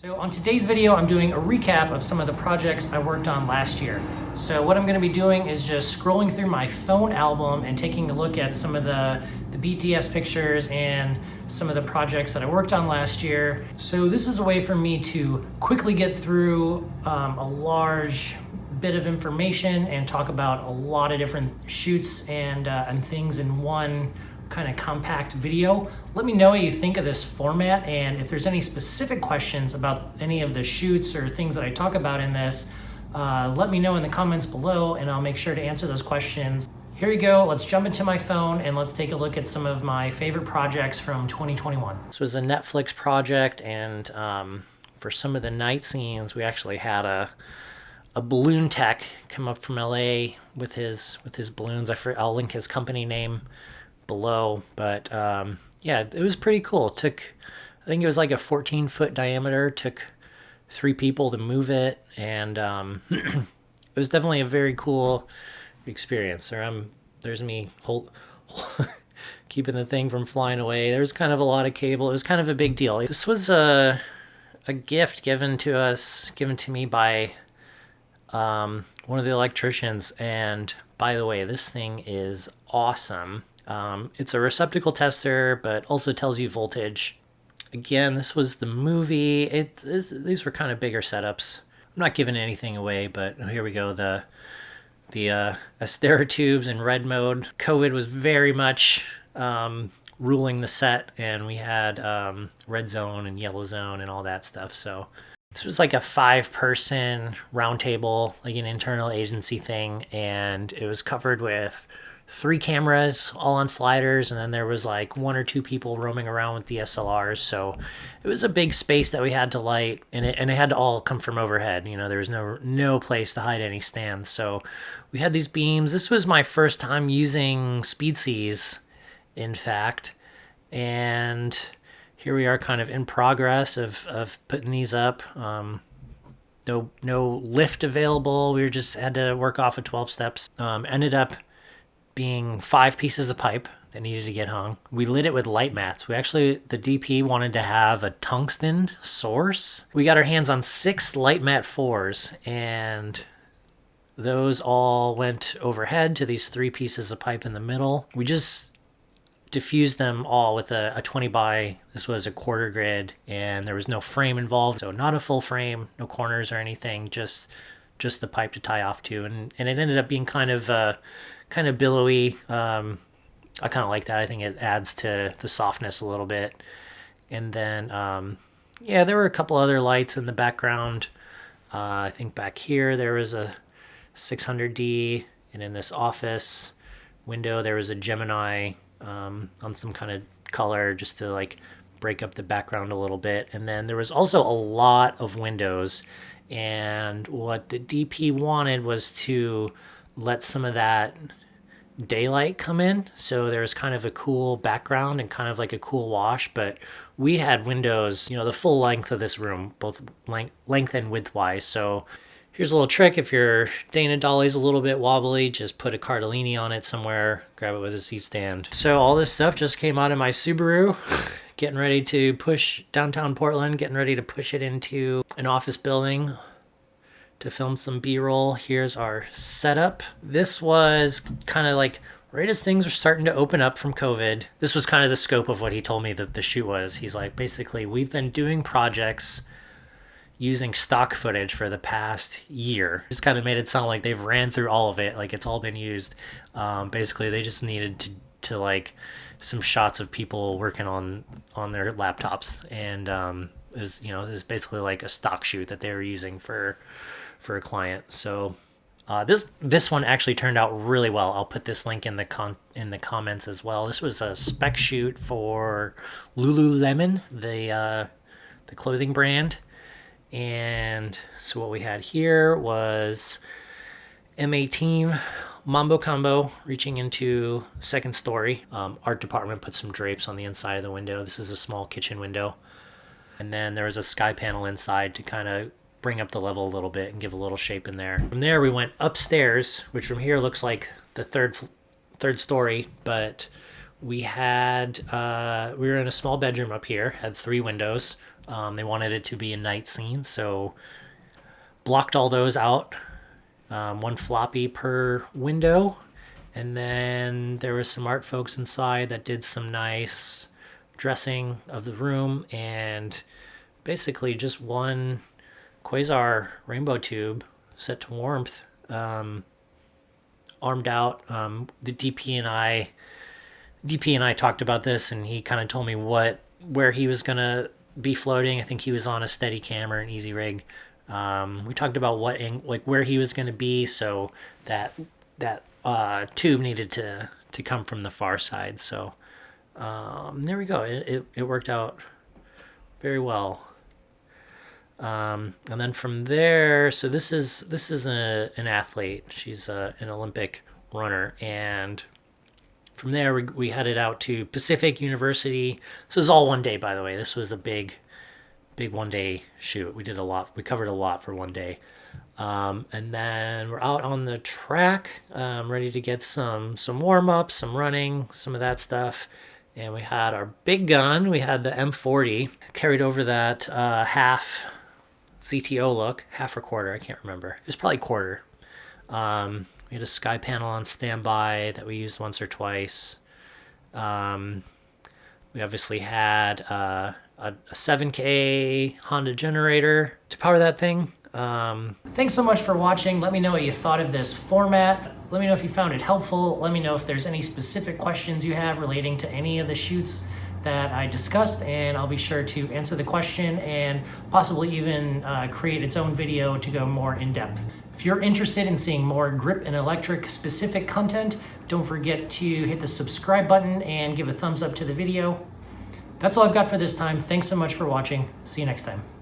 So on today's video, I'm doing a recap of some of the projects I worked on last year. So what I'm going to be doing is just scrolling through my phone album and taking a look at some of the BTS pictures and some of the projects that I worked on last year. So this is a way for me to quickly get through a large bit of information and talk about a lot of different shoots and things in one kind of compact video. Let me know what you think of this format, and if there's any specific questions about any of the shoots or things that I talk about in this, let me know in the comments below and I'll make sure to answer those questions. Here we go, let's jump into my phone and let's take a look at some of my favorite projects from 2021. This was a Netflix project, and for some of the night scenes we actually had a balloon tech come up from LA with his balloons. I'll link his company name below, but yeah, it was pretty cool. I think it was like a 14-foot diameter, took 3 people to move it, and it was definitely a very cool experience. There's me keeping the thing from flying away. There's kind of a lot of cable. It was kind of a big deal. This was a gift given to me by one of the electricians, and by the way, this thing is awesome. It's a receptacle tester, but also tells you voltage. Again, this was the movie. These were kind of bigger setups. I'm not giving anything away, but here we go. The Astera tubes in red mode. COVID was very much ruling the set, and we had red zone and yellow zone and all that stuff. So this was like a 5-person round table, like an internal agency thing, and it was covered with 3 cameras all on sliders, and then there was like 1 or 2 people roaming around with DSLRs. So it was a big space that we had to light, and it had to all come from overhead. You know, there was no place to hide any stands. So we had these beams. This was my first time using Speedseas, in fact, and here we are kind of in progress of putting these up. No lift available. We just had to work off of 12 steps. Ended up being 5 pieces of pipe that needed to get hung. We lit it with light mats. The DP wanted to have a tungsten source. We got our hands on 6 light mat 4s, and those all went overhead to these 3 pieces of pipe in the middle. We just diffused them all with a 20 by, this was a quarter grid, and there was no frame involved. So not a full frame, no corners or anything, just the pipe to tie off to. And it ended up being kind of billowy. I kind of like that. I think it adds to the softness a little bit. And then, yeah, there were a couple other lights in the background. I think back here there was a 600D, and in this office window there was a Gemini on some kind of color just to like break up the background a little bit. And then there was also a lot of windows, and what the DP wanted was to let some of that daylight come in, so there's kind of a cool background and kind of like a cool wash. But we had windows, you know, the full length of this room, both length and width wise. So here's a little trick: if your Dana dolly's a little bit wobbly, just put a Cardellini on it somewhere, grab it with a C-stand. So all this stuff just came out of my Subaru, getting ready to push downtown Portland, getting ready to push it into an office building to film some B-roll. Here's our setup. This was kind of like right as things are starting to open up from COVID. This was kind of the scope of what he told me that the shoot was. He's like, basically, we've been doing projects using stock footage for the past year. Just kind of made it sound like they've ran through all of it, like it's all been used. Basically, they just needed to like some shots of people working on their laptops, and it was basically like a stock shoot that they were using for a client. So this one actually turned out really well. I'll put this link in the comments as well. This was a spec shoot for Lululemon, the clothing brand. And so what we had here was M18 Mambo Combo reaching into 2nd story. Art department put some drapes on the inside of the window. This is a small kitchen window. And then there was a sky panel inside to kind of bring up the level a little bit and give a little shape in there. From there we went upstairs, which from here looks like the third story, but we were in a small bedroom up here, had 3 windows. They wanted it to be a night scene, so blocked all those out, one floppy per window. And then there was some art folks inside that did some nice dressing of the room, and basically just one quasar rainbow tube set to warmth, armed out. The DP and I talked about this, and he kind of told me where he was gonna be floating. I think he was on a steady camera, an easy rig. We talked about where he was gonna be, so that tube needed to come from the far side. So there we go. It worked out very well. And then from there, so this is an athlete. She's an Olympic runner, and from there we headed out to Pacific University. So it was all one day, by the way. This was a big 1 day shoot. We did a lot. We covered a lot for 1 day. And then we're out on the track, ready to get some warm up, some running, some of that stuff. And we had our big gun. We had the M40, carried over that half CTO look, half or quarter, I can't remember. It was probably quarter. We had a sky panel on standby that we used once or twice. We obviously had a 7K Honda generator to power that thing. Thanks so much for watching. Let me know what you thought of this format. Let me know if you found it helpful. Let me know if there's any specific questions you have relating to any of the shoots that I discussed, and I'll be sure to answer the question and possibly even create its own video to go more in depth. If you're interested in seeing more grip and electric specific content, don't forget to hit the subscribe button and give a thumbs up to the video. That's all I've got for this time. Thanks so much for watching. See you next time.